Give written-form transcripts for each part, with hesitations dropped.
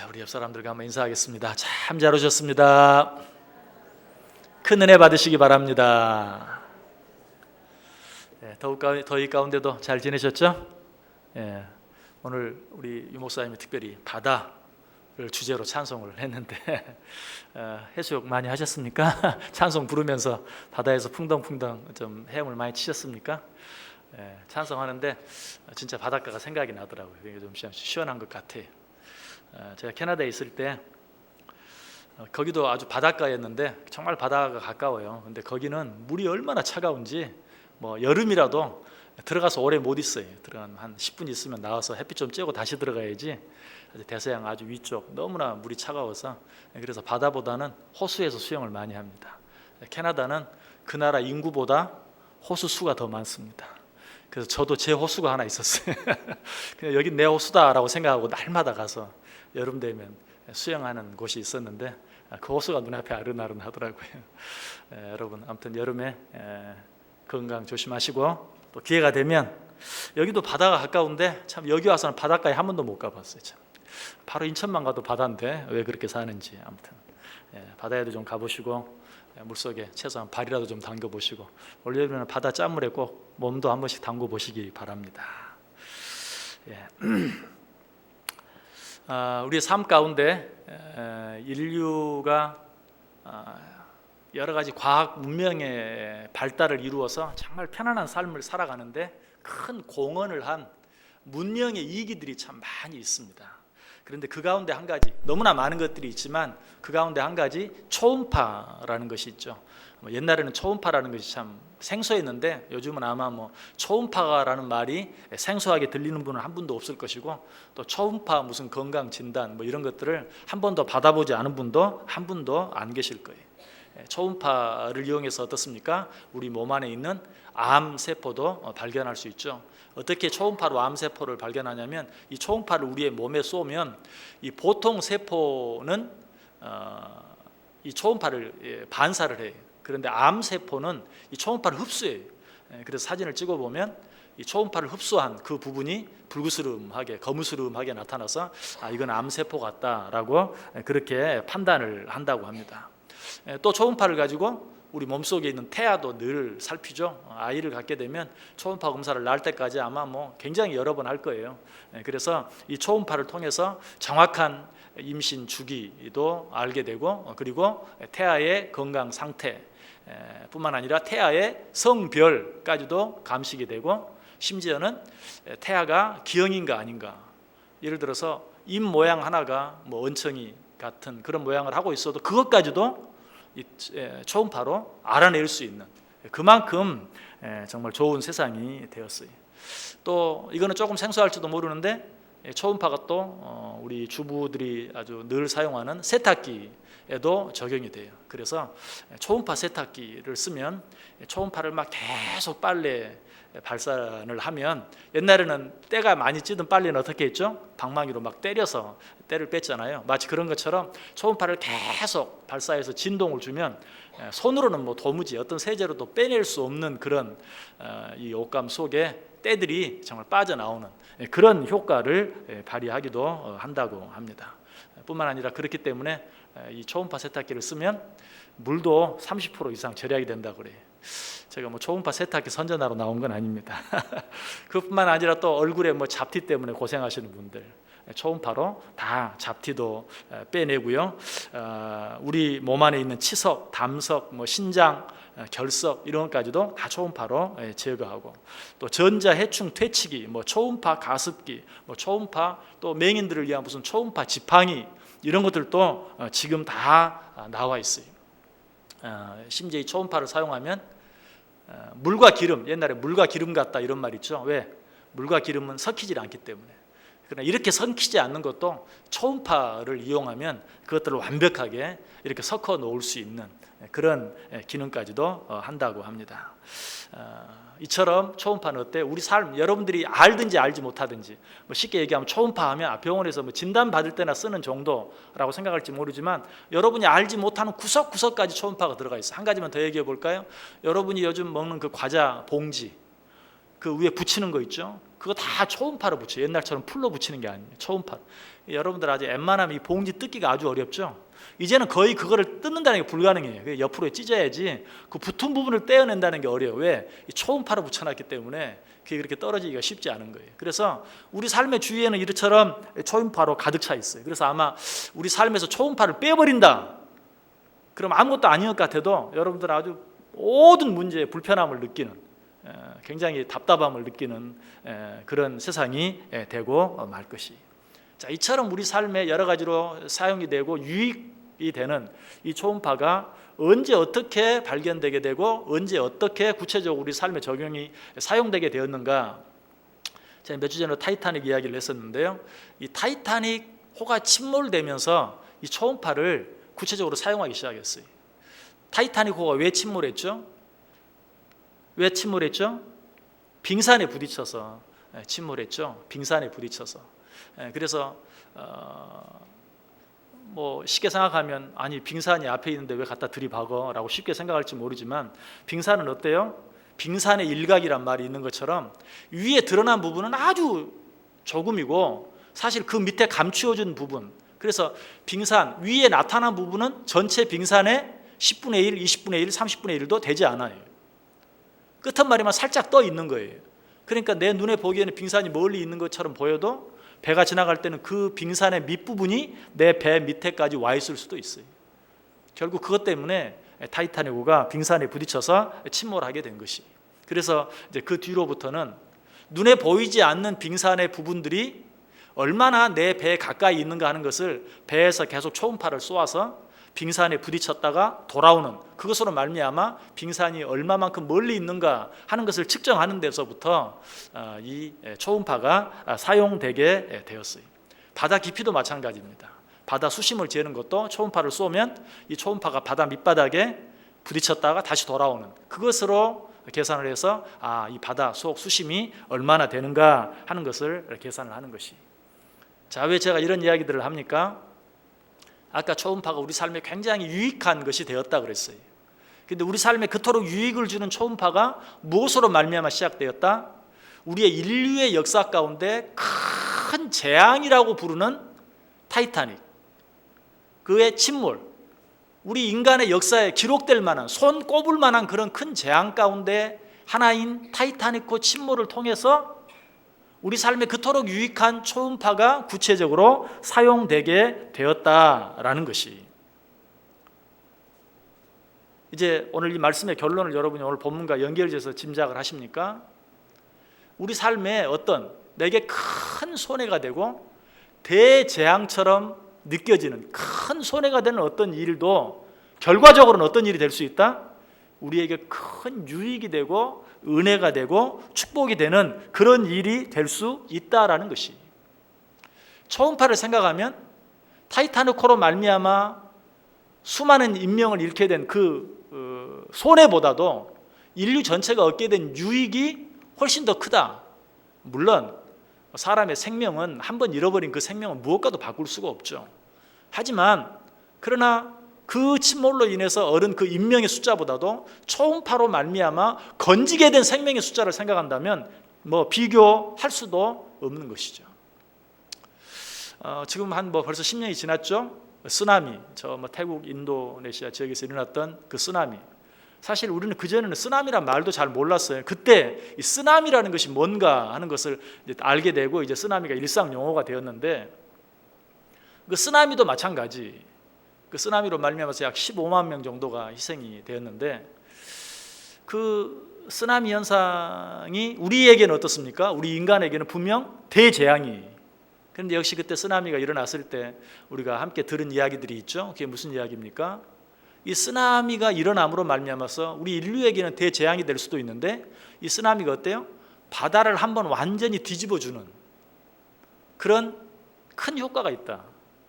우리 옆 사람들과 한번 인사하겠습니다. 참 잘 오셨습니다. 큰 은혜 받으시기 바랍니다. 더위 가운데도 잘 지내셨죠? 오늘 우리 유 목사님이 특별히 바다를 주제로 찬송을 했는데 해수욕 많이 하셨습니까? 찬송 부르면서 바다에서 풍덩풍덩 좀 헤엄을 많이 치셨습니까? 찬송하는데 진짜 바닷가가 생각이 나더라고요. 이게 좀 시원한 것 같아요. 제가 캐나다에 있을 때 거기도 아주 바닷가였는데 정말 바다가 가까워요. 근데 거기는 물이 얼마나 차가운지 뭐 여름이라도 들어가서 오래 못 있어요. 들어간 한 10분 있으면 나와서 햇빛 좀 쬐고 다시 들어가야지. 대서양 아주 위쪽 너무나 물이 차가워서 그래서 바다보다는 호수에서 수영을 많이 합니다. 캐나다는 그 나라 인구보다 호수 수가 더 많습니다. 그래서 저도 제 호수가 하나 있었어요. 그냥 여기 내 호수다라고 생각하고 날마다 가서 여름 되면 수영하는 곳이 있었는데 그 호수가 눈앞에 아른아른하더라고요. 여러분 아무튼 여름에 건강 조심하시고 또 기회가 되면 여기도 바다가 가까운데 참 여기 와서는 바닷가에 한 번도 못 가봤어요. 참. 바로 인천만 가도 바다인데 왜 그렇게 사는지 아무튼 바다에도 좀 가보시고 물속에 최소한 발이라도 좀 담궈보시고 올여름에는 바다 짠물에 꼭 몸도 한 번씩 담궈보시기 바랍니다. 우리의 삶 가운데 인류가 여러 가지 과학 문명의 발달을 이루어서 정말 편안한 삶을 살아가는데 큰 공헌을 한 문명의 이기들이 참 많이 있습니다. 그런데 그 가운데 한 가지, 너무나 많은 것들이 있지만 그 가운데 한 가지 초음파라는 것이 있죠. 옛날에는 초음파라는 것이 참 생소했는데 요즘은 아마 초음파라는 말이 생소하게 들리는 분은 한 분도 없을 것이고 또 초음파 무슨 건강 진단 이런 것들을 한 번도 받아보지 않은 분도 한 분도 안 계실 거예요. 초음파를 이용해서 어떻습니까? 우리 몸 안에 있는 암세포도 발견할 수 있죠. 어떻게 초음파로 암세포를 발견하냐면 이 초음파를 우리의 몸에 쏘면 이 보통 세포는 이 초음파를 반사를 해요. 그런데 암세포는 이 초음파를 흡수해요. 그래서 사진을 찍어보면 이 초음파를 흡수한 그 부분이 불그스름하게 거무스름하게 나타나서 이건 암세포 같다라고 그렇게 판단을 한다고 합니다. 또 초음파를 가지고 우리 몸속에 있는 태아도 늘 살피죠. 아이를 갖게 되면 초음파 검사를 낳을 때까지 아마 굉장히 여러 번 할 거예요. 그래서 이 초음파를 통해서 정확한 임신 주기도 알게 되고 그리고 태아의 건강 상태 뿐만 아니라 태아의 성별까지도 감식이 되고 심지어는 태아가 기형인가 아닌가, 예를 들어서 입 모양 하나가 원청이 같은 그런 모양을 하고 있어도 그것까지도 이 초음파로 알아낼 수 있는 그만큼 정말 좋은 세상이 되었어요. 또 이거는 조금 생소할지도 모르는데 초음파가 또 우리 주부들이 아주 늘 사용하는 세탁기에도 적용이 돼요. 그래서 초음파 세탁기를 쓰면 초음파를 막 계속 빨래 발산을 하면 옛날에는 때가 많이 찌든 빨래는 어떻게 했죠? 방망이로 막 때려서 때를 뺐잖아요. 마치 그런 것처럼 초음파를 계속 발사해서 진동을 주면 손으로는 도무지 어떤 세제로도 빼낼 수 없는 그런 이 옷감 속에 때들이 정말 빠져나오는 그런 효과를 발휘하기도 한다고 합니다. 뿐만 아니라 그렇기 때문에 이 초음파 세탁기를 쓰면 물도 30% 이상 절약이 된다고 그래요. 제가 초음파 세탁기 선전하러 나온 건 아닙니다. 그뿐만 아니라 또 얼굴에 잡티 때문에 고생하시는 분들 초음파로 다 잡티도 빼내고요. 우리 몸 안에 있는 치석, 담석, 신장, 결석 이런 것까지도 다 초음파로 제거하고 또 전자해충 퇴치기, 초음파 가습기, 초음파 또 맹인들을 위한 무슨 초음파 지팡이 이런 것들도 지금 다 나와 있어요. 심지어 이 초음파를 사용하면 물과 기름, 옛날에 물과 기름 같다 이런 말 있죠. 왜? 물과 기름은 섞이질 않기 때문에. 그러나 이렇게 섞이지 않는 것도 초음파를 이용하면 그것들을 완벽하게 이렇게 섞어 놓을 수 있는 그런 기능까지도 한다고 합니다. 이처럼 초음파는 어때? 우리 삶 여러분들이 알든지 알지 못하든지 쉽게 얘기하면 초음파하면 병원에서 진단 받을 때나 쓰는 정도라고 생각할지 모르지만 여러분이 알지 못하는 구석구석까지 초음파가 들어가 있어요. 한 가지만 더 얘기해 볼까요? 여러분이 요즘 먹는 그 과자 봉지 그 위에 붙이는 거 있죠? 그거 다 초음파로 붙여요. 옛날처럼 풀로 붙이는 게 아니에요. 초음파. 여러분들 아직 웬만하면 이 봉지 뜯기가 아주 어렵죠. 이제는 거의 그거를 뜯는다는 게 불가능해요. 옆으로 찢어야지 그 붙은 부분을 떼어낸다는 게 어려워요. 왜? 이 초음파로 붙여놨기 때문에 그게 그렇게 떨어지기가 쉽지 않은 거예요. 그래서 우리 삶의 주위에는 이처럼 초음파로 가득 차 있어요. 그래서 아마 우리 삶에서 초음파를 빼버린다, 그럼 아무것도 아닌 것 같아도 여러분들 아주 모든 문제에 불편함을 느끼는, 굉장히 답답함을 느끼는 그런 세상이 되고 말 것이. 자, 이처럼 우리 삶에 여러 가지로 사용이 되고 유익이 되는 이 초음파가 언제 어떻게 발견되게 되고 언제 어떻게 구체적으로 우리 삶에 적용이 사용되게 되었는가. 제가 몇 주 전에 타이타닉 이야기를 했었는데요. 이 타이타닉 호가 침몰되면서 이 초음파를 구체적으로 사용하기 시작했어요. 타이타닉 호가 왜 침몰했죠? 왜 침몰했죠? 빙산에 부딪혀서 침몰했죠. 빙산에 부딪혀서. 그래서 뭐 쉽게 생각하면 아니 빙산이 앞에 있는데 왜 갖다 들이박어라고 쉽게 생각할지 모르지만, 빙산은 어때요? 빙산의 일각이란 말이 있는 것처럼 위에 드러난 부분은 아주 조금이고 사실 그 밑에 감추어진 부분, 그래서 빙산 위에 나타난 부분은 전체 빙산의 10분의 1, 20분의 1, 30분의 1도 되지 않아요. 끝은 말이면 살짝 떠 있는 거예요. 그러니까 내 눈에 보기에는 빙산이 멀리 있는 것처럼 보여도 배가 지나갈 때는 그 빙산의 밑부분이 내 배 밑에까지 와 있을 수도 있어요. 결국 그것 때문에 타이타닉 호가 빙산에 부딪혀서 침몰하게 된 것이. 그래서 이제 그 뒤로부터는 눈에 보이지 않는 빙산의 부분들이 얼마나 내 배에 가까이 있는가 하는 것을 배에서 계속 초음파를 쏘아서 빙산에 부딪혔다가 돌아오는, 그것으로 말미암아 빙산이 얼마만큼 멀리 있는가 하는 것을 측정하는 데서부터 이 초음파가 사용되게 되었어요. 바다 깊이도 마찬가지입니다. 바다 수심을 재는 것도 초음파를 쏘면 이 초음파가 바다 밑바닥에 부딪혔다가 다시 돌아오는, 그것으로 계산을 해서 이 바다 속 수심이 얼마나 되는가 하는 것을 계산을 하는 것이. 자, 왜 제가 이런 이야기들을 합니까? 아까 초음파가 우리 삶에 굉장히 유익한 것이 되었다 그랬어요. 그런데 우리 삶에 그토록 유익을 주는 초음파가 무엇으로 말미암아 시작되었다? 우리의 인류의 역사 가운데 큰 재앙이라고 부르는 타이타닉, 그의 침몰, 우리 인간의 역사에 기록될 만한, 손 꼽을 만한 그런 큰 재앙 가운데 하나인 타이타닉호 침몰을 통해서 우리 삶에 그토록 유익한 초음파가 구체적으로 사용되게 되었다라는 것이. 이제 오늘 이 말씀의 결론을 여러분이 오늘 본문과 연결해서 짐작을 하십니까? 우리 삶에 어떤 내게 큰 손해가 되고 대재앙처럼 느껴지는 큰 손해가 되는 어떤 일도 결과적으로는 어떤 일이 될 수 있다? 우리에게 큰 유익이 되고 은혜가 되고 축복이 되는 그런 일이 될 수 있다라는 것이. 초음파를 생각하면 타이타닉호로 말미암아 수많은 인명을 잃게 된 그 손해보다도 인류 전체가 얻게 된 유익이 훨씬 더 크다. 물론 사람의 생명은 한번 잃어버린 그 생명은 무엇과도 바꿀 수가 없죠. 하지만 그러나 그 침몰로 인해서 얻은 그 인명의 숫자보다도 초음파로 말미암아 건지게 된 생명의 숫자를 생각한다면 뭐 비교할 수도 없는 것이죠. 지금 벌써 10년이 지났죠. 쓰나미, 태국, 인도네시아 지역에서 일어났던 그 쓰나미. 사실 우리는 그전에는 쓰나미란 말도 잘 몰랐어요. 그때 이 쓰나미라는 것이 뭔가 하는 것을 이제 알게 되고 이제 쓰나미가 일상 용어가 되었는데, 그 쓰나미도 마찬가지. 그 쓰나미로 말미암아서 약 15만 명 정도가 희생이 되었는데, 그 쓰나미 현상이 우리에게는 어떻습니까? 우리 인간에게는 분명 대재앙이. 그런데 역시 그때 쓰나미가 일어났을 때 우리가 함께 들은 이야기들이 있죠. 그게 무슨 이야기입니까? 이 쓰나미가 일어남으로 말미암아서 우리 인류에게는 대재앙이 될 수도 있는데, 이 쓰나미가 어때요? 바다를 한번 완전히 뒤집어주는 그런 큰 효과가 있다.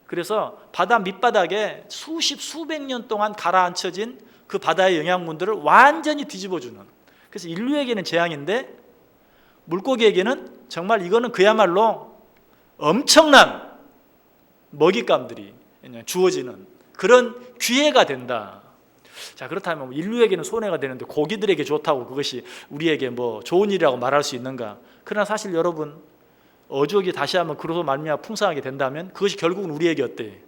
그래서 바다 밑바닥에 수백 년 동안 가라앉혀진 그 바다의 영양분들을 완전히 뒤집어주는, 그래서 인류에게는 재앙인데 물고기에게는 정말 이거는 그야말로 엄청난 먹잇감들이 주어지는 그런 기회가 된다. 자, 그렇다면 인류에게는 손해가 되는데 고기들에게 좋다고 그것이 우리에게 뭐 좋은 일이라고 말할 수 있는가? 그러나 사실 여러분, 어족이 다시 한번 그로서 말미암아 풍성하게 된다면 그것이 결국은 우리에게 어때?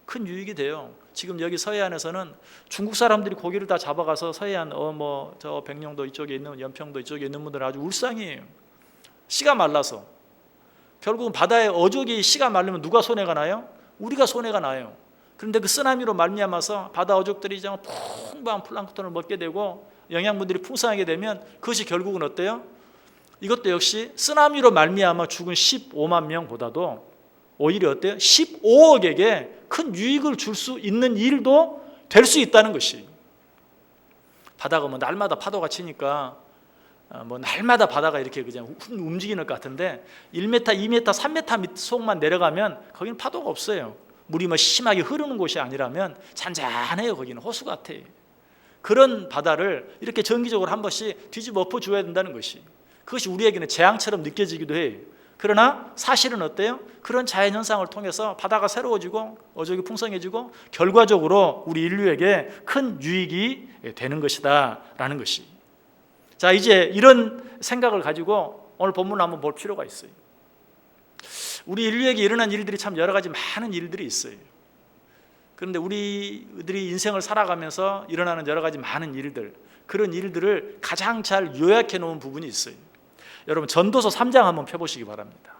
큰 유익이 돼요. 지금 여기 서해안에서는 중국 사람들이 고기를 다 잡아가서 서해안 저 백령도 이쪽에 있는, 연평도 이쪽에 있는 분들은 아주 울상이에요. 씨가 말라서. 결국은 바다에 어족이 씨가 말리면 누가 손해가 나요? 우리가 손해가 나요. 그런데 그 쓰나미로 말미암아서 바다 어족들이 풍부한 플랑크톤을 먹게 되고 영양분들이 풍성하게 되면 그것이 결국은 어때요? 이것도 역시 쓰나미로 말미암아 죽은 15만 명보다도 오히려 어때요? 15억에게 큰 유익을 줄 수 있는 일도 될 수 있다는 것이. 바다가 뭐 날마다 파도가 치니까 뭐 날마다 바다가 이렇게 그냥 움직이는 것 같은데 1m, 2m, 3m 속만 내려가면 거기는 파도가 없어요. 물이 뭐 심하게 흐르는 곳이 아니라면 잔잔해요. 거기는 호수 같아요. 그런 바다를 이렇게 정기적으로 한 번씩 뒤집어 엎어 줘야 된다는 것이. 그것이 우리에게는 재앙처럼 느껴지기도 해요. 그러나 사실은 어때요? 그런 자연현상을 통해서 바다가 새로워지고 어족이 풍성해지고 결과적으로 우리 인류에게 큰 유익이 되는 것이다 라는 것이. 자, 이제 이런 생각을 가지고 오늘 본문을 한번 볼 필요가 있어요. 우리 인류에게 일어난 일들이 참 여러 가지 많은 일들이 있어요. 그런데 우리들이 인생을 살아가면서 일어나는 여러 가지 많은 일들, 그런 일들을 가장 잘 요약해 놓은 부분이 있어요. 여러분 전도서 3장 한번 펴보시기 바랍니다.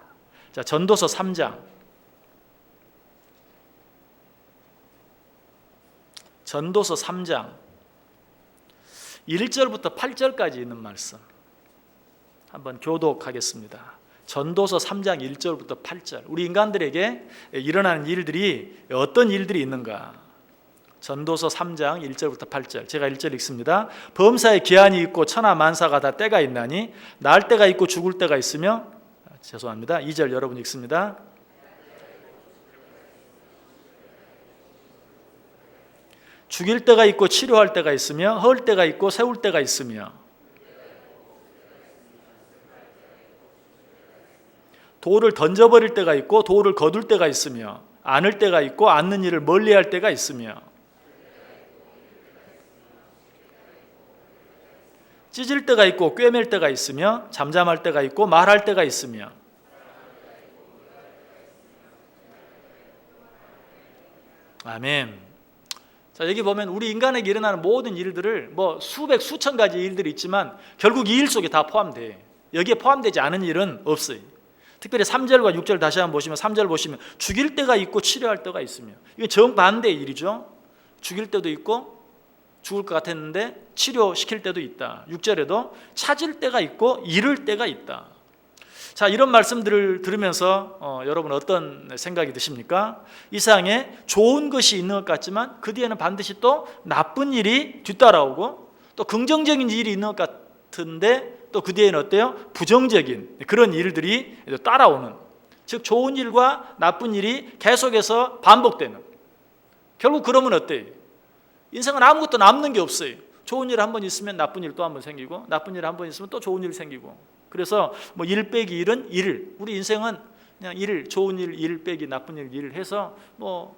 자, 전도서 3장. 전도서 3장 1절부터 8절까지 있는 말씀 한번 교독하겠습니다. 전도서 3장 1절부터 8절. 우리 인간들에게 일어나는 일들이 어떤 일들이 있는가? 전도서 3장 1절부터 8절. 제가 1절 읽습니다. 범사에 기한이 있고 천하 만사가 다 때가 있나니 날 때가 있고 죽을 때가 있으며, 죄송합니다. 2절 여러분 읽습니다. 죽일 때가 있고 치료할 때가 있으며 헐 때가 있고 세울 때가 있으며 돌을 던져버릴 때가 있고 돌을 거둘 때가 있으며 안을 때가 있고 안는 일을 멀리할 때가 있으며 찢을 때가 있고 꿰맬 때가 있으며 잠잠할 때가 있고 말할 때가 있으며 아멘. 자, 여기 보면 우리 인간에게 일어나는 모든 일들을 뭐 수백 수천 가지 일들이 있지만 결국 이 일 속에 다 포함돼. 여기에 포함되지 않은 일은 없어요. 특별히 3절과 6절 다시 한번 보시면 3절 보시면 죽일 때가 있고 치료할 때가 있으며, 이게 정반대의 일이죠. 죽일 때도 있고 죽을 것 같았는데 치료시킬 때도 있다. 6절에도 찾을 때가 있고 잃을 때가 있다. 자, 이런 말씀들을 들으면서 여러분 어떤 생각이 드십니까? 이 세상에 좋은 것이 있는 것 같지만 그 뒤에는 반드시 또 나쁜 일이 뒤따라오고 또 긍정적인 일이 있는 것 같은데 또 그 뒤에는 어때요? 부정적인 그런 일들이 따라오는, 즉 좋은 일과 나쁜 일이 계속해서 반복되는. 결국 그러면 어때요? 인생은 아무것도 남는 게 없어요. 좋은 일 한 번 있으면 나쁜 일 또 한 번 생기고 나쁜 일 한 번 있으면 또 좋은 일 생기고. 그래서 뭐 1 빼기 1은 1. 우리 인생은 그냥 1, 좋은 일 1 빼기 나쁜 일 1 해서 뭐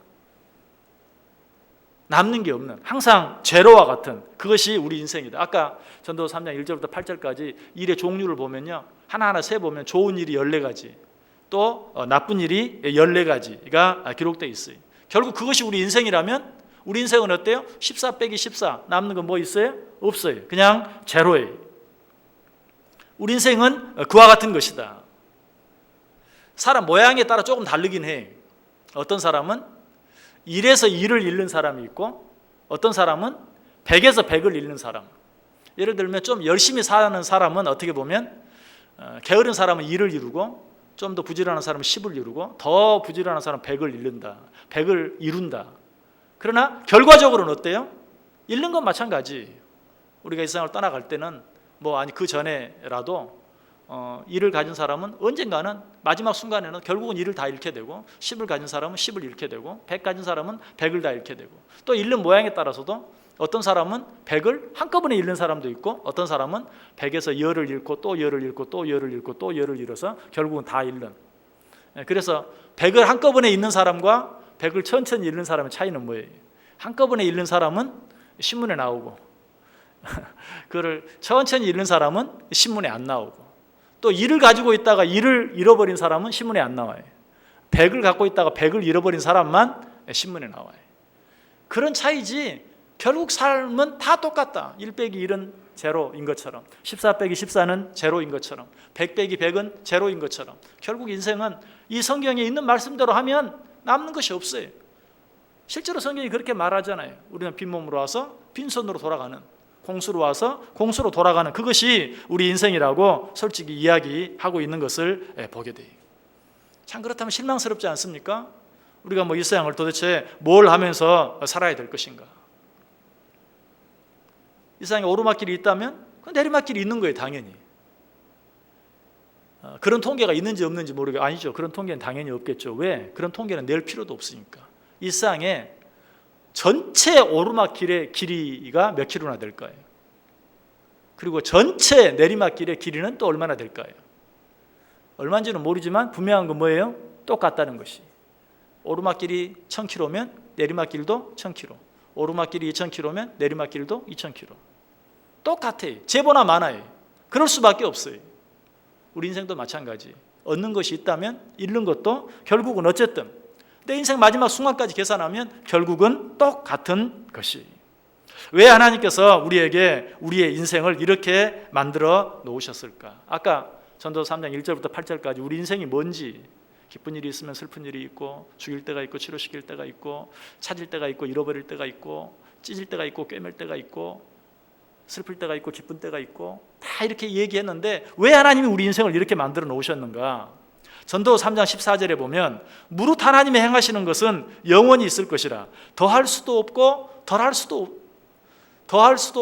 남는 게 없는, 항상 제로와 같은 그것이 우리 인생이다. 아까 전도서 3장 1절부터 8절까지 일의 종류를 보면요, 하나하나 세보면 좋은 일이 14가지, 또 나쁜 일이 14가지가 기록되어 있어요. 결국 그것이 우리 인생이라면 우리 인생은 어때요? 14 빼기 14 남는 건 뭐 있어요? 없어요. 그냥 제로예요. 우리 인생은 그와 같은 것이다. 사람 모양에 따라 조금 다르긴 해. 어떤 사람은 1에서 2를 잃는 사람이 있고 어떤 사람은 100에서 100을 잃는 사람. 예를 들면 좀 열심히 사는 사람은 어떻게 보면 게으른 사람은 2를 이루고 좀 더 부지런한 사람은 10을 이루고 더 부지런한 사람은 100을 잃는다. 100을 이룬다. 그러나 결과적으로는 어때요? 잃는 건 마찬가지. 우리가 이 세상을 떠나갈 때는 그 전에라도 1을 가진 사람은 언젠가는 마지막 순간에는 결국은 1을 다 잃게 되고 10을 가진 사람은 10을 잃게 되고 100 가진 사람은 100을 다 잃게 되고 또 잃는 모양에 따라서도 어떤 사람은 100을 한꺼번에 잃는 사람도 있고 어떤 사람은 100에서 10을 잃고 또 10을 잃고 또 10을 잃고 또 10을 잃어서 결국은 다 잃는. 그래서 100을 한꺼번에 잃는 사람과 100을 천천히 잃는 사람의 차이는 뭐예요? 한꺼번에 잃는 사람은 신문에 나오고 그를 천천히 읽는 사람은 신문에 안 나오고, 또 1을 가지고 있다가 1을 잃어버린 사람은 신문에 안 나와요. 100을 갖고 있다가 100을 잃어버린 사람만 신문에 나와요. 그런 차이지 결국 삶은 다 똑같다. 1 빼기 1은 제로인 것처럼, 14 빼기 14는 제로인 것처럼, 100 빼기 100은 제로인 것처럼, 결국 인생은 이 성경에 있는 말씀대로 하면 남는 것이 없어요. 실제로 성경이 그렇게 말하잖아요. 우리는 빈몸으로 와서 빈손으로 돌아가는, 공수로 와서 공수로 돌아가는, 그것이 우리 인생이라고 솔직히 이야기하고 있는 것을 보게 돼요. 참 그렇다면 실망스럽지 않습니까? 우리가 이 세상을 도대체 뭘 하면서 살아야 될 것인가? 이 세상에 오르막길이 있다면 그 내리막길이 있는 거예요, 당연히. 그런 통계가 있는지 없는지 모르겠어요. 아니죠. 그런 통계는 당연히 없겠죠. 왜? 그런 통계는 낼 필요도 없으니까. 이 세상에 전체 오르막길의 길이가 몇 킬로나 될까요? 그리고 전체 내리막길의 길이는 또 얼마나 될까요? 얼마인지는 모르지만 분명한 건 뭐예요? 똑같다는 것이. 오르막길이 1000km면 내리막길도 1000km, 오르막길이 2000km면 내리막길도 2000km. 똑같아요. 제보나 많아요. 그럴 수밖에 없어요. 우리 인생도 마찬가지. 얻는 것이 있다면 잃는 것도 결국은 어쨌든 내 인생 마지막 순간까지 계산하면 결국은 똑같은 것이. 왜 하나님께서 우리에게 우리의 인생을 이렇게 만들어 놓으셨을까? 아까 전도서 3장 1절부터 8절까지 우리 인생이 뭔지, 기쁜 일이 있으면 슬픈 일이 있고, 죽일 때가 있고 치료시킬 때가 있고, 찾을 때가 있고 잃어버릴 때가 있고, 찢을 때가 있고 꿰맬 때가 있고, 슬플 때가 있고 기쁜 때가 있고, 다 이렇게 얘기했는데 왜 하나님이 우리 인생을 이렇게 만들어 놓으셨는가? 전도서 3장 14절에 보면 무릇 하나님이 행하시는 것은 영원히 있을 것이라 더할 수도 없고 덜할 수도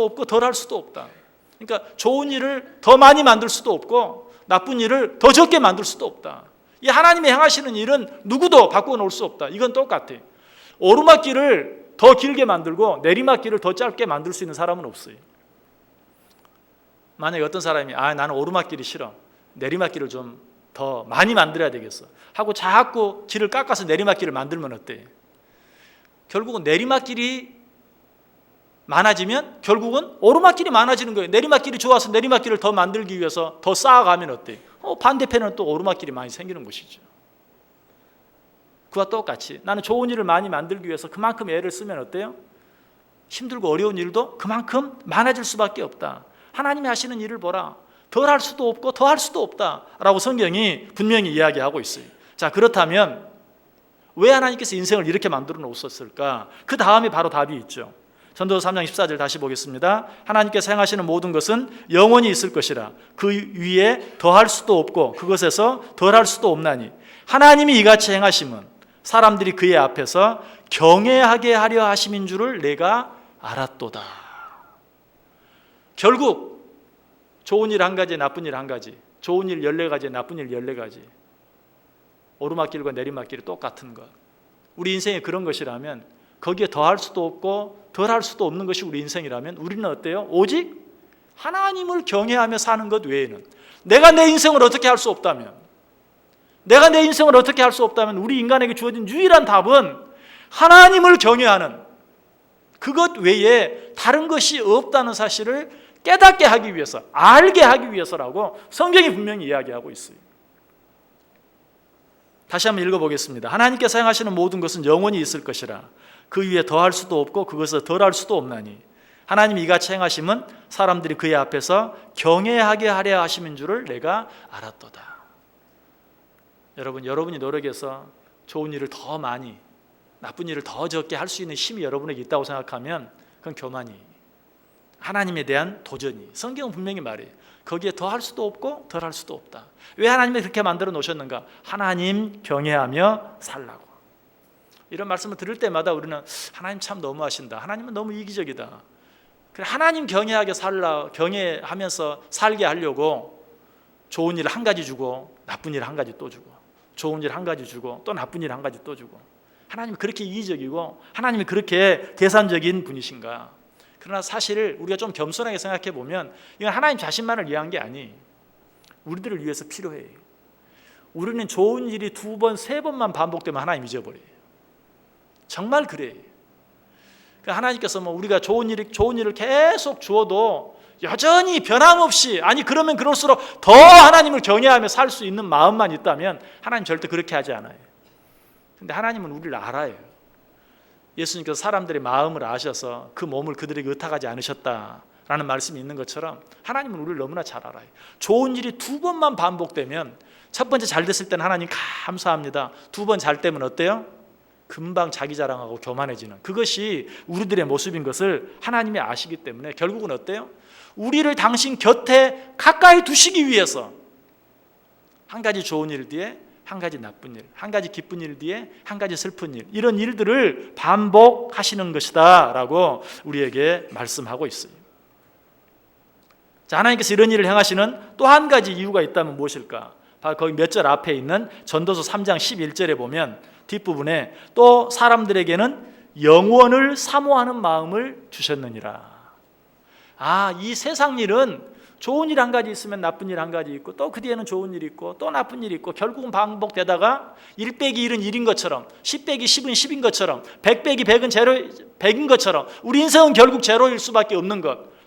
없고 덜할 수도 없다. 그러니까 좋은 일을 더 많이 만들 수도 없고 나쁜 일을 더 적게 만들 수도 없다. 이 하나님이 행하시는 일은 누구도 바꾸어 놓을 수 없다. 이건 똑같아. 오르막길을 더 길게 만들고 내리막길을 더 짧게 만들 수 있는 사람은 없어요. 만약에 어떤 사람이 나는 오르막길이 싫어, 내리막길을 좀 더 많이 만들어야 되겠어 하고 자꾸 길을 깎아서 내리막길을 만들면 어때? 결국은 내리막길이 많아지면 결국은 오르막길이 많아지는 거예요. 내리막길이 좋아서 내리막길을 더 만들기 위해서 더 쌓아가면 어때? 반대편은 또 오르막길이 많이 생기는 것이죠. 그와 똑같이 나는 좋은 일을 많이 만들기 위해서 그만큼 애를 쓰면 어때요? 힘들고 어려운 일도 그만큼 많아질 수밖에 없다. 하나님이 하시는 일을 보라. 덜 할 수도 없고 더 할 수도 없다라고 성경이 분명히 이야기하고 있어요. 자, 그렇다면 왜 하나님께서 인생을 이렇게 만들어 놓으셨을까? 그 다음에 바로 답이 있죠. 전도서 3장 14절 다시 보겠습니다. 하나님께서 행하시는 모든 것은 영원히 있을 것이라 그 위에 더할 수도 없고 그것에서 덜할 수도 없나니 하나님이 이같이 행하심은 사람들이 그의 앞에서 경외하게 하려 하심인 줄을 내가 알았도다. 결국 좋은 일 한 가지, 나쁜 일 한 가지, 좋은 일 14가지, 나쁜 일 14가지, 오르막길과 내리막길이 똑같은 것. 우리 인생이 그런 것이라면 거기에 더할 수도 없고 덜할 수도 없는 것이 우리 인생이라면 우리는 어때요? 오직 하나님을 경외하며 사는 것 외에는, 내가 내 인생을 어떻게 할 수 없다면, 우리 인간에게 주어진 유일한 답은 하나님을 경외하는 그것 외에 다른 것이 없다는 사실을 깨닫게 하기 위해서, 알게 하기 위해서라고 성경이 분명히 이야기하고 있어요. 다시 한번 읽어보겠습니다. 하나님께서 행하시는 모든 것은 영원히 있을 것이라 그 위에 더할 수도 없고 그것을 덜할 수도 없나니 하나님이 이같이 행하심은 사람들이 그의 앞에서 경외하게 하려 하심인 줄을 내가 알았도다. 여러분이 노력해서 좋은 일을 더 많이, 나쁜 일을 더 적게 할 수 있는 힘이 여러분에게 있다고 생각하면 그건 교만이, 하나님에 대한 도전이. 성경은 분명히 말해요. 거기에 더할 수도 없고 덜할 수도 없다. 왜 하나님이 그렇게 만들어 놓으셨는가? 하나님 경외하며 살라고. 이런 말씀을 들을 때마다 우리는 하나님 참 너무하신다, 하나님은 너무 이기적이다. 그래, 하나님 경외하면서 살게 하려고 좋은 일 한 가지 주고 나쁜 일 한 가지 또 주고, 좋은 일 한 가지 주고 또 나쁜 일 한 가지 또 주고, 하나님이 그렇게 이기적이고 하나님이 그렇게 계산적인 분이신가? 그러나 사실 우리가 좀 겸손하게 생각해 보면 이건 하나님 자신만을 위한 게 아니, 우리들을 위해서 필요해요. 우리는 좋은 일이 2번, 3번만 반복되면 하나님 잊어버려요. 정말 그래요. 하나님께서 뭐 우리가 좋은 일을 계속 주어도 여전히 변함없이, 아니 그러면 그럴수록 더 하나님을 경외하며 살 수 있는 마음만 있다면 하나님 절대 그렇게 하지 않아요. 근데 하나님은 우리를 알아요. 예수님께서 사람들의 마음을 아셔서 그 몸을 그들에게 의탁하지 않으셨다라는 말씀이 있는 것처럼 하나님은 우리를 너무나 잘 알아요. 좋은 일이 2번만 반복되면, 첫 번째 잘 됐을 때는 하나님 감사합니다. 2번 잘 되면 어때요? 금방 자기 자랑하고 교만해지는, 그것이 우리들의 모습인 것을 하나님이 아시기 때문에 결국은 어때요? 우리를 당신 곁에 가까이 두시기 위해서 한 가지 좋은 일 뒤에 한 가지 나쁜 일, 한 가지 기쁜 일 뒤에 한 가지 슬픈 일, 이런 일들을 반복하시는 것이다 라고 우리에게 말씀하고 있어요. 자, 하나님께서 이런 일을 행하시는 또 한 가지 이유가 있다면 무엇일까? 바로 거기 몇 절 앞에 있는 전도서 3장 11절에 보면 뒷부분에 또 사람들에게는 영원을 사모하는 마음을 주셨느니라. 이 세상 일은 좋은 일 한 가지 있으면 나쁜 일 한 가지 있고, 또 그 뒤에는 좋은 일이 있고, 또 나쁜 일이 있고, 결국은 반복되다가 1 빼기 1은 1인 것처럼, 10 빼기 10은 10인 것처럼, 100 빼기 100은 100인 것처럼 우리 인생은 결국 제로일 수밖에 없는 것.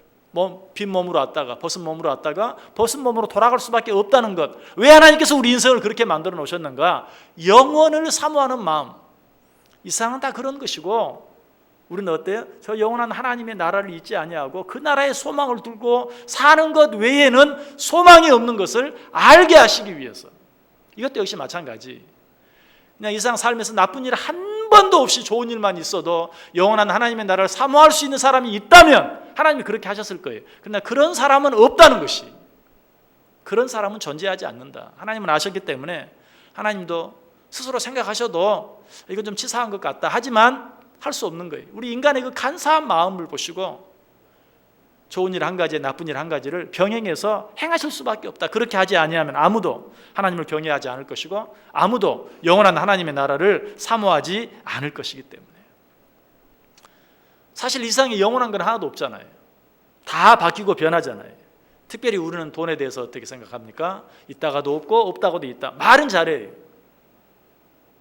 빈 몸으로 왔다가 벗은 몸으로 왔다가 벗은 몸으로 돌아갈 수밖에 없다는 것. 왜 하나님께서 우리 인생을 그렇게 만들어 놓으셨는가? 영원을 사모하는 마음. 이 세상은 다 그런 것이고, 우리는 어때요? 저 영원한 하나님의 나라를 잊지 아니하고 그 나라의 소망을 두고 사는 것 외에는 소망이 없는 것을 알게 하시기 위해서. 이것도 역시 마찬가지. 그냥 이 세상 살면서 나쁜 일 한 번도 없이 좋은 일만 있어도 영원한 하나님의 나라를 사모할 수 있는 사람이 있다면 하나님이 그렇게 하셨을 거예요. 그러나 그런 사람은 없다는 것이, 그런 사람은 존재하지 않는다. 하나님은 아셨기 때문에 하나님도 스스로 생각하셔도 이건 좀 치사한 것 같다 하지만 할 수 없는 거예요. 우리 인간의 그 간사한 마음을 보시고 좋은 일 한 가지, 나쁜 일 한 가지를 병행해서 행하실 수밖에 없다. 그렇게 하지 아니하면 아무도 하나님을 경외하지 않을 것이고 아무도 영원한 하나님의 나라를 사모하지 않을 것이기 때문에. 사실 이 세상에 영원한 건 하나도 없잖아요. 다 바뀌고 변하잖아요. 특별히 우리는 돈에 대해서 어떻게 생각합니까? 있다가도 없고 없다가도 있다. 말은 잘해요.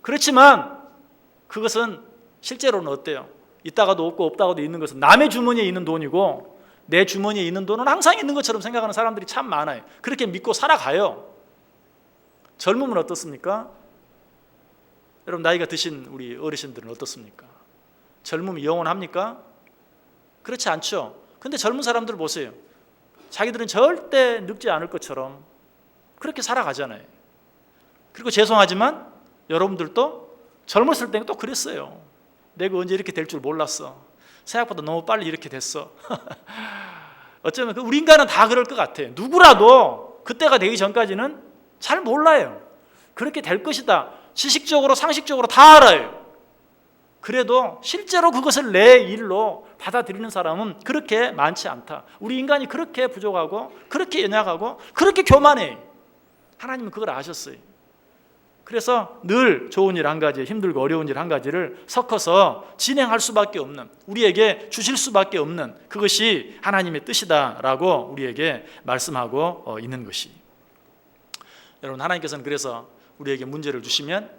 그렇지만 그것은 실제로는 어때요? 있다가도 없고 없다가도 있는 것은 남의 주머니에 있는 돈이고 내 주머니에 있는 돈은 항상 있는 것처럼 생각하는 사람들이 참 많아요. 그렇게 믿고 살아가요. 젊음은 어떻습니까? 여러분 나이가 드신 우리 어르신들은 어떻습니까? 젊음이 영원합니까? 그렇지 않죠. 근데 젊은 사람들 보세요. 자기들은 절대 늙지 않을 것처럼 그렇게 살아가잖아요. 그리고 죄송하지만 여러분들도 젊었을 때는 또 그랬어요. 내가 언제 이렇게 될 줄 몰랐어. 생각보다 너무 빨리 이렇게 됐어. 어쩌면 우리 인간은 다 그럴 것 같아요. 누구라도 그때가 되기 전까지는 잘 몰라요. 그렇게 될 것이다. 지식적으로 상식적으로 다 알아요. 그래도 실제로 그것을 내 일로 받아들이는 사람은 그렇게 많지 않다. 우리 인간이 그렇게 부족하고 그렇게 연약하고 그렇게 교만해. 하나님은 그걸 아셨어요. 그래서 늘 좋은 일 한 가지, 힘들고 어려운 일 한 가지를 섞어서 진행할 수밖에 없는, 우리에게 주실 수밖에 없는 그것이 하나님의 뜻이다라고 우리에게 말씀하고 있는 것이. 여러분 하나님께서는 그래서 우리에게 문제를 주시면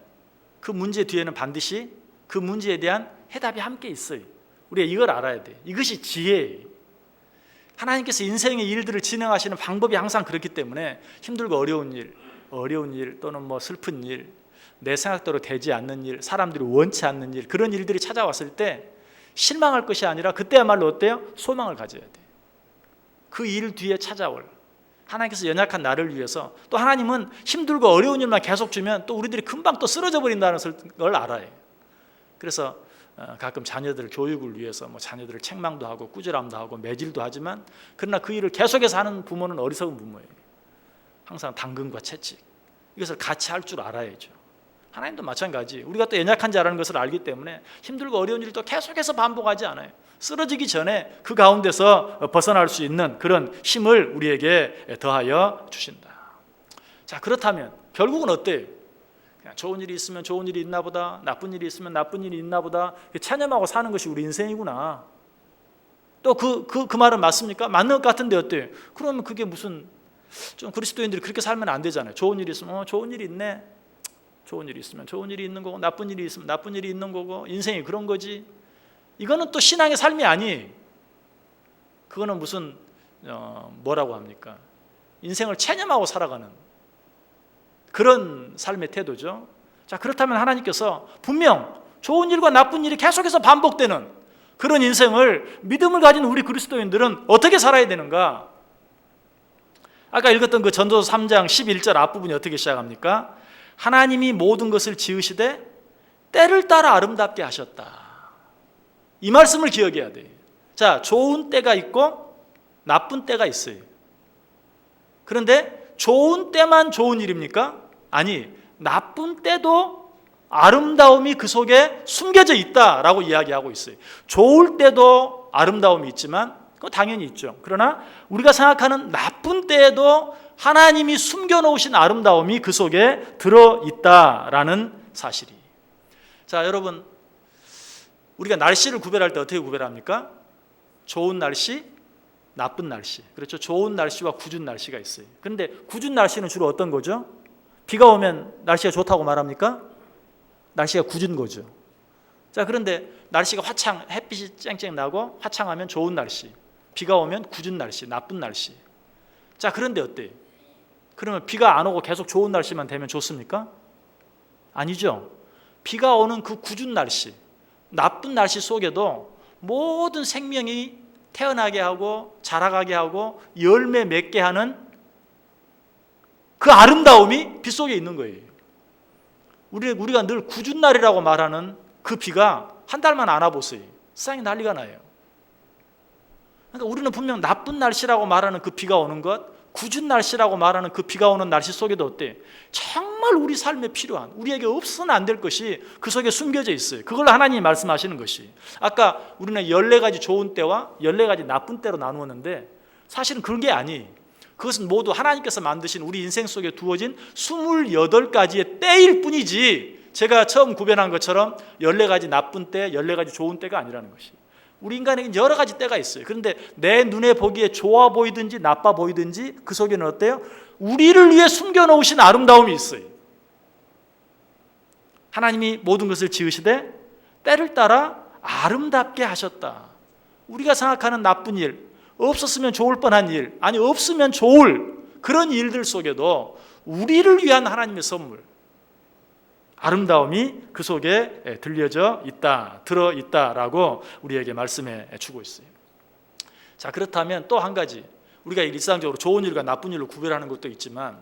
그 문제 뒤에는 반드시 그 문제에 대한 해답이 함께 있어요. 우리가 이걸 알아야 돼요. 이것이 지혜예요. 하나님께서 인생의 일들을 진행하시는 방법이 항상 그렇기 때문에 힘들고 어려운 일 또는 뭐 슬픈 일, 내 생각대로 되지 않는 일, 사람들이 원치 않는 일, 그런 일들이 찾아왔을 때 실망할 것이 아니라 그때야말로 어때요? 소망을 가져야 돼요. 그 일 뒤에 찾아올 하나님께서 연약한 나를 위해서, 또 하나님은 힘들고 어려운 일만 계속 주면 또 우리들이 금방 또 쓰러져 버린다는 걸 알아요. 그래서 가끔 자녀들 교육을 위해서 뭐 자녀들을 책망도 하고 꾸지람도 하고 매질도 하지만, 그러나 그 일을 계속해서 하는 부모는 어리석은 부모예요. 항상 당근과 채찍, 이것을 같이 할 줄 알아야죠. 하나님도 마찬가지. 우리가 또 연약한 자라는 것을 알기 때문에 힘들고 어려운 일도 계속해서 반복하지 않아요. 쓰러지기 전에 그 가운데서 벗어날 수 있는 그런 힘을 우리에게 더하여 주신다. 자, 그렇다면 결국은 어때요? 그냥 좋은 일이 있으면 좋은 일이 있나 보다, 나쁜 일이 있으면 나쁜 일이 있나 보다 체념하고 사는 것이 우리 인생이구나. 또 그 말은 맞습니까? 맞는 것 같은데 어때요? 그러면 그게 무슨, 좀 그리스도인들이 그렇게 살면 안 되잖아요. 좋은 일이 있으면 좋은 일이 있네. 좋은 일이 있으면 좋은 일이 있는 거고, 나쁜 일이 있으면 나쁜 일이 있는 거고, 인생이 그런 거지. 이거는 또 신앙의 삶이 아니. 그거는 무슨 뭐라고 합니까? 인생을 체념하고 살아가는 그런 삶의 태도죠. 자, 그렇다면 하나님께서 분명 좋은 일과 나쁜 일이 계속해서 반복되는 그런 인생을 믿음을 가진 우리 그리스도인들은 어떻게 살아야 되는가? 아까 읽었던 그 전도서 3장 11절 앞부분이 어떻게 시작합니까? 하나님이 모든 것을 지으시되 때를 따라 아름답게 하셨다. 이 말씀을 기억해야 돼요. 자, 좋은 때가 있고 나쁜 때가 있어요. 그런데 좋은 때만 좋은 일입니까? 아니, 나쁜 때도 아름다움이 그 속에 숨겨져 있다라고 이야기하고 있어요. 좋을 때도 아름다움이 있지만 그거 당연히 있죠. 그러나 우리가 생각하는 나쁜 때에도 하나님이 숨겨놓으신 아름다움이 그 속에 들어있다라는 사실이. 자, 여러분, 우리가 날씨를 구별할 때 어떻게 구별합니까? 좋은 날씨, 나쁜 날씨. 그렇죠. 좋은 날씨와 궂은 날씨가 있어요. 그런데 궂은 날씨는 주로 어떤 거죠? 비가 오면 날씨가 좋다고 말합니까? 날씨가 궂은 거죠. 자, 그런데 날씨가 화창, 햇빛이 쨍쨍 나고 화창하면 좋은 날씨, 비가 오면 궂은 날씨, 나쁜 날씨. 자, 그런데 어때요? 그러면 비가 안 오고 계속 좋은 날씨만 되면 좋습니까? 아니죠. 비가 오는 그 궂은 날씨, 나쁜 날씨 속에도 모든 생명이 태어나게 하고 자라가게 하고 열매 맺게 하는 그 아름다움이 빛 속에 있는 거예요. 우리가 늘 궂은 날이라고 말하는 그 비가 한 달만 안 와보세요. 세상이 난리가 나요. 그러니까 우리는 분명 나쁜 날씨라고 말하는 그 비가 오는 것, 궂은 날씨라고 말하는 그 비가 오는 날씨 속에도 어때? 정말 우리 삶에 필요한, 우리에게 없어서는 안 될 것이 그 속에 숨겨져 있어요. 그걸 하나님이 말씀하시는 것이. 아까 우리는 14가지 좋은 때와 14가지 나쁜 때로 나누었는데 사실은 그런 게 아니. 그것은 모두 하나님께서 만드신 우리 인생 속에 두어진 28가지의 때일 뿐이지, 제가 처음 구별한 것처럼 14가지 나쁜 때, 14가지 좋은 때가 아니라는 것이. 우리 인간에게는 여러 가지 때가 있어요. 그런데 내 눈에 보기에 좋아 보이든지 나빠 보이든지 그 속에는 어때요? 우리를 위해 숨겨놓으신 아름다움이 있어요. 하나님이 모든 것을 지으시되 때를 따라 아름답게 하셨다. 우리가 생각하는 나쁜 일, 없었으면 좋을 뻔한 일, 아니 없으면 좋을 그런 일들 속에도 우리를 위한 하나님의 선물, 아름다움이 그 속에 들려져 있다, 들어있다라고 우리에게 말씀해 주고 있어요. 자, 그렇다면 또 한 가지, 우리가 일상적으로 좋은 일과 나쁜 일로 구별하는 것도 있지만,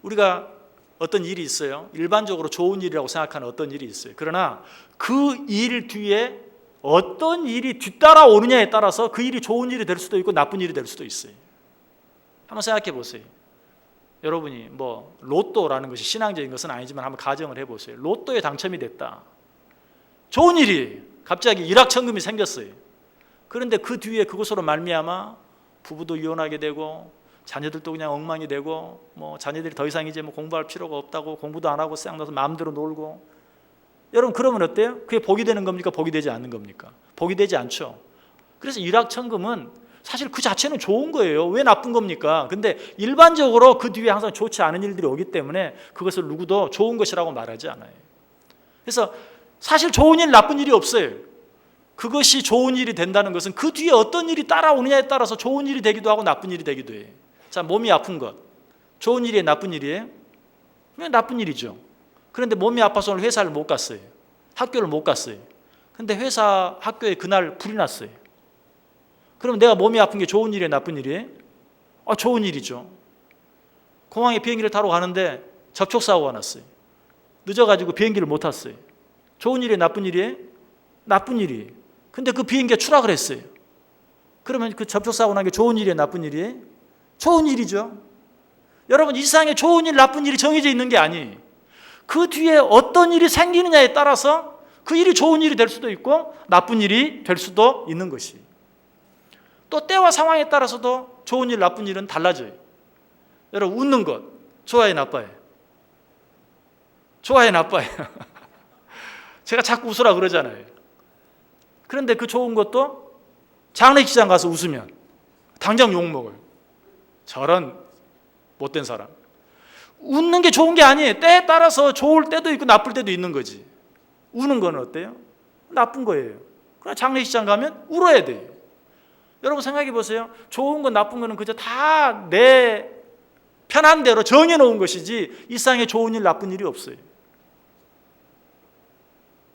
우리가 어떤 일이 있어요. 일반적으로 좋은 일이라고 생각하는 어떤 일이 있어요. 그러나 그 일 뒤에 어떤 일이 뒤따라오느냐에 따라서 그 일이 좋은 일이 될 수도 있고 나쁜 일이 될 수도 있어요. 한번 생각해 보세요. 여러분이 뭐 로또라는 것이 신앙적인 것은 아니지만 한번 가정을 해보세요. 로또에 당첨이 됐다. 좋은 일이, 갑자기 일확천금이 생겼어요. 그런데 그 뒤에 그것으로 말미암아 부부도 이혼하게 되고 자녀들도 그냥 엉망이 되고, 뭐 자녀들이 더 이상 이제 뭐 공부할 필요가 없다고 공부도 안 하고 쌩나서 마음대로 놀고. 여러분, 그러면 어때요? 그게 복이 되는 겁니까? 복이 되지 않는 겁니까? 복이 되지 않죠. 그래서 일확천금은 사실 그 자체는 좋은 거예요. 왜 나쁜 겁니까? 근데 일반적으로 그 뒤에 항상 좋지 않은 일들이 오기 때문에 그것을 누구도 좋은 것이라고 말하지 않아요. 그래서 사실 좋은 일, 나쁜 일이 없어요. 그것이 좋은 일이 된다는 것은 그 뒤에 어떤 일이 따라오느냐에 따라서 좋은 일이 되기도 하고 나쁜 일이 되기도 해요. 자, 몸이 아픈 것, 좋은 일이에요, 나쁜 일이에요? 그냥 나쁜 일이죠. 그런데 몸이 아파서 오늘 회사를 못 갔어요. 학교를 못 갔어요. 근데 회사, 학교에 그날 불이 났어요. 그럼 내가 몸이 아픈 게 좋은 일이에요, 나쁜 일이에요? 좋은 일이죠. 공항에 비행기를 타러 가는데 접촉사고가 났어요. 늦어가지고 비행기를 못 탔어요. 좋은 일이에요, 나쁜 일이에요? 나쁜 일이에요. 근데 그 비행기가 추락을 했어요. 그러면 그 접촉사고 난 게 좋은 일이에요, 나쁜 일이에요? 좋은 일이죠. 여러분, 이 세상에 좋은 일, 나쁜 일이 정해져 있는 게 아니에요. 그 뒤에 어떤 일이 생기느냐에 따라서 그 일이 좋은 일이 될 수도 있고 나쁜 일이 될 수도 있는 것이. 또 때와 상황에 따라서도 좋은 일, 나쁜 일은 달라져요. 여러분, 웃는 것 좋아요, 나빠요? 좋아요, 나빠요? 제가 자꾸 웃으라 그러잖아요. 그런데 그 좋은 것도 장례식장 가서 웃으면 당장 욕먹어요. 저런 못된 사람. 웃는 게 좋은 게 아니에요. 때에 따라서 좋을 때도 있고 나쁠 때도 있는 거지. 우는 건 어때요? 나쁜 거예요. 그러나 장례식장 가면 울어야 돼요. 여러분 생각해 보세요. 좋은 건 나쁜 거는 그저 다 내 편한 대로 정해놓은 것이지 이 세상에 좋은 일 나쁜 일이 없어요.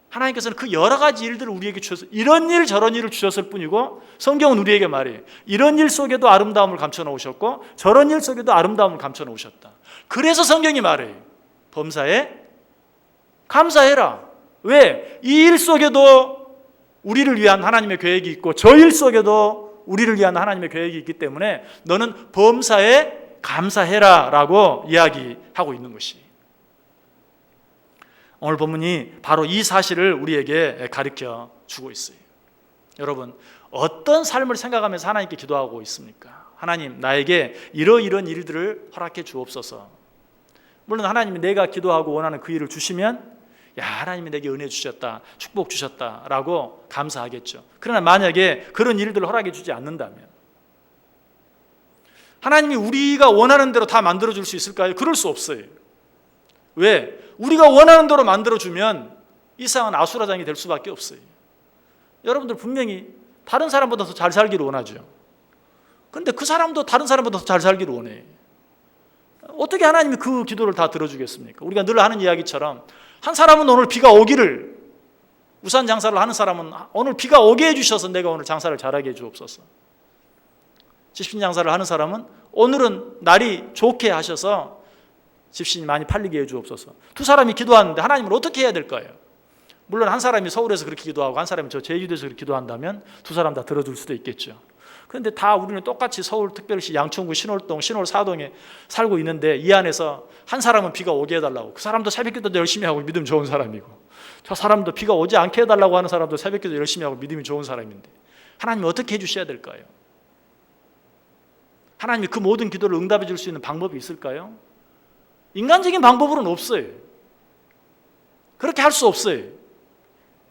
하나님께서는 그 여러 가지 일들을 우리에게 주셔서 이런 일 저런 일을 주셨을 뿐이고, 성경은 우리에게 말해요. 이런 일 속에도 아름다움을 감춰 놓으셨고 저런 일 속에도 아름다움을 감춰 놓으셨다. 그래서 성경이 말해요. 범사에 감사해라. 왜? 이 일 속에도 우리를 위한 하나님의 계획이 있고 저 일 속에도 우리를 위한 하나님의 계획이 있기 때문에 너는 범사에 감사해라 라고 이야기하고 있는 것이, 오늘 본문이 바로 이 사실을 우리에게 가르쳐 주고 있어요. 여러분, 어떤 삶을 생각하면서 하나님께 기도하고 있습니까? 하나님, 나에게 이러이러한 일들을 허락해 주옵소서. 물론 하나님이 내가 기도하고 원하는 그 일을 주시면 야, 하나님이 내게 은혜 주셨다, 축복 주셨다라고 감사하겠죠. 그러나 만약에 그런 일들을 허락해 주지 않는다면, 하나님이 우리가 원하는 대로 다 만들어줄 수 있을까요? 그럴 수 없어요. 왜? 우리가 원하는 대로 만들어주면 이 세상은 아수라장이 될 수밖에 없어요. 여러분들 분명히 다른 사람보다 더 잘 살기를 원하죠. 그런데 그 사람도 다른 사람보다 더 잘 살기를 원해. 어떻게 하나님이 그 기도를 다 들어주겠습니까? 우리가 늘 하는 이야기처럼 한 사람은 오늘 비가 오기를, 우산 장사를 하는 사람은 오늘 비가 오게 해주셔서 내가 오늘 장사를 잘하게 해주옵소서. 집신 장사를 하는 사람은 오늘은 날이 좋게 하셔서 집신이 많이 팔리게 해주옵소서. 두 사람이 기도하는데 하나님을 어떻게 해야 될까요? 물론 한 사람이 서울에서 그렇게 기도하고 한 사람이 저 제주도에서 그렇게 기도한다면 두 사람 다 들어줄 수도 있겠죠. 그런데 다 우리는 똑같이 서울특별시 양천구 신월동, 신월사동에 살고 있는데 이 안에서 한 사람은 비가 오게 해달라고, 그 사람도 새벽기도도 열심히 하고 믿음 좋은 사람이고, 저 사람도 비가 오지 않게 해달라고 하는 사람도 새벽기도 열심히 하고 믿음이 좋은 사람인데 하나님이 어떻게 해주셔야 될까요? 하나님이 그 모든 기도를 응답해 줄 수 있는 방법이 있을까요? 인간적인 방법으로는 없어요. 그렇게 할 수 없어요.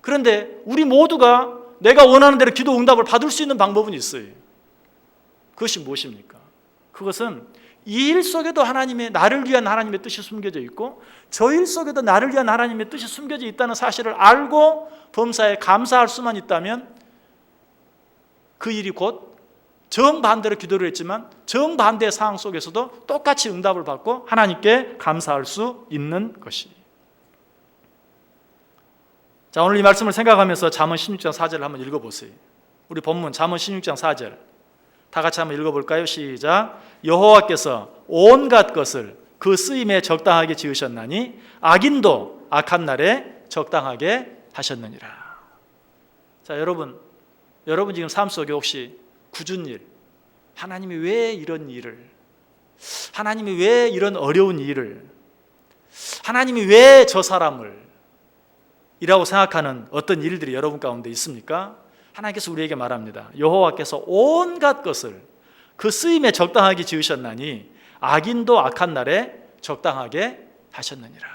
그런데 우리 모두가 내가 원하는 대로 기도 응답을 받을 수 있는 방법은 있어요. 그것이 무엇입니까? 그것은 이 일 속에도 하나님의, 나를 위한 하나님의 뜻이 숨겨져 있고 저 일 속에도 나를 위한 하나님의 뜻이 숨겨져 있다는 사실을 알고 범사에 감사할 수만 있다면 그 일이 곧 정반대로 기도를 했지만 정반대의 상황 속에서도 똑같이 응답을 받고 하나님께 감사할 수 있는 것이. 자, 오늘 이 말씀을 생각하면서 잠언 16장 4절을 한번 읽어보세요. 우리 본문 잠언 16장 4절 다 같이 한번 읽어볼까요? 시작. 여호와께서 온갖 것을 그 쓰임에 적당하게 지으셨나니 악인도 악한 날에 적당하게 하셨느니라. 자, 여러분 지금 삶 속에 혹시 굳은 일, 하나님이 왜 이런 일을, 하나님이 왜 이런 어려운 일을, 하나님이 왜 저 사람을 이라고 생각하는 어떤 일들이 여러분 가운데 있습니까? 하나님께서 우리에게 말합니다. 여호와께서 온갖 것을 그 쓰임에 적당하게 지으셨나니 악인도 악한 날에 적당하게 하셨느니라.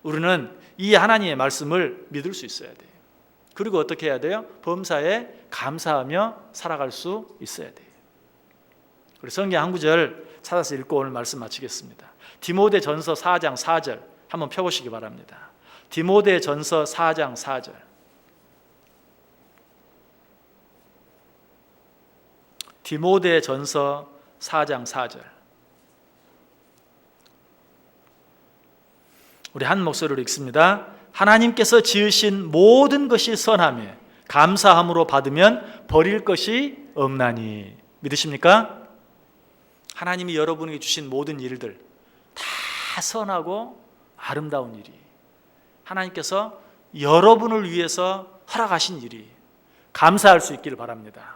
우리는 이 하나님의 말씀을 믿을 수 있어야 돼요. 그리고 어떻게 해야 돼요? 범사에 감사하며 살아갈 수 있어야 돼요. 우리 성경 한 구절 찾아서 읽고 오늘 말씀 마치겠습니다. 디모데전서 4장 4절 한번 펴보시기 바랍니다. 디모데전서 4장 4절. 디모데전서 4장 4절. 우리 한 목소리로 읽습니다. 하나님께서 지으신 모든 것이 선하며 감사함으로 받으면 버릴 것이 없나니. 믿으십니까? 하나님이 여러분에게 주신 모든 일들 다 선하고 아름다운 일이, 하나님께서 여러분을 위해서 허락하신 일이, 감사할 수 있기를 바랍니다.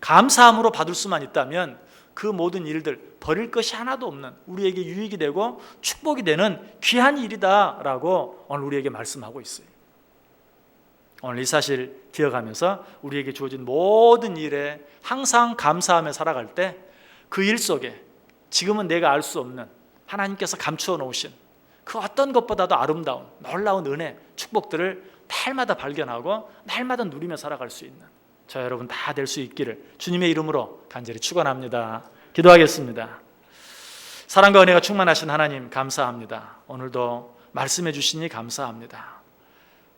감사함으로 받을 수만 있다면 그 모든 일들 버릴 것이 하나도 없는, 우리에게 유익이 되고 축복이 되는 귀한 일이다라고 오늘 우리에게 말씀하고 있어요. 오늘 이 사실 기억하면서 우리에게 주어진 모든 일에 항상 감사하며 살아갈 때 그 일 속에 지금은 내가 알 수 없는 하나님께서 감추어 놓으신 그 어떤 것보다도 아름다운 놀라운 은혜, 축복들을 날마다 발견하고 날마다 누리며 살아갈 수 있는 저 여러분 다 될 수 있기를 주님의 이름으로 간절히 축원합니다. 기도하겠습니다. 사랑과 은혜가 충만하신 하나님 감사합니다. 오늘도 말씀해 주시니 감사합니다.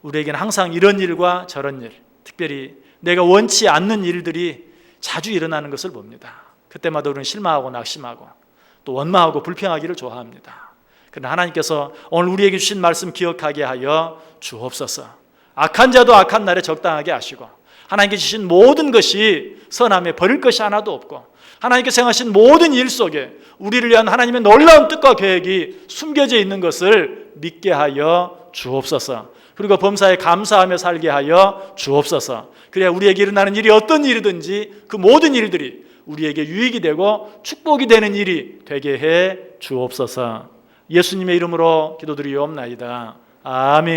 우리에게는 항상 이런 일과 저런 일, 특별히 내가 원치 않는 일들이 자주 일어나는 것을 봅니다. 그때마다 우리는 실망하고 낙심하고 또 원망하고 불평하기를 좋아합니다. 그러나 하나님께서 오늘 우리에게 주신 말씀 기억하게 하여 주옵소서. 악한 자도 악한 날에 적당하게 하시고 하나님께 주신 모든 것이 선함에 버릴 것이 하나도 없고 하나님께서 행하신 모든 일 속에 우리를 위한 하나님의 놀라운 뜻과 계획이 숨겨져 있는 것을 믿게 하여 주옵소서. 그리고 범사에 감사하며 살게 하여 주옵소서. 그래야 우리에게 일어나는 일이 어떤 일이든지 그 모든 일들이 우리에게 유익이 되고 축복이 되는 일이 되게 해 주옵소서. 예수님의 이름으로 기도드리옵나이다. 아멘.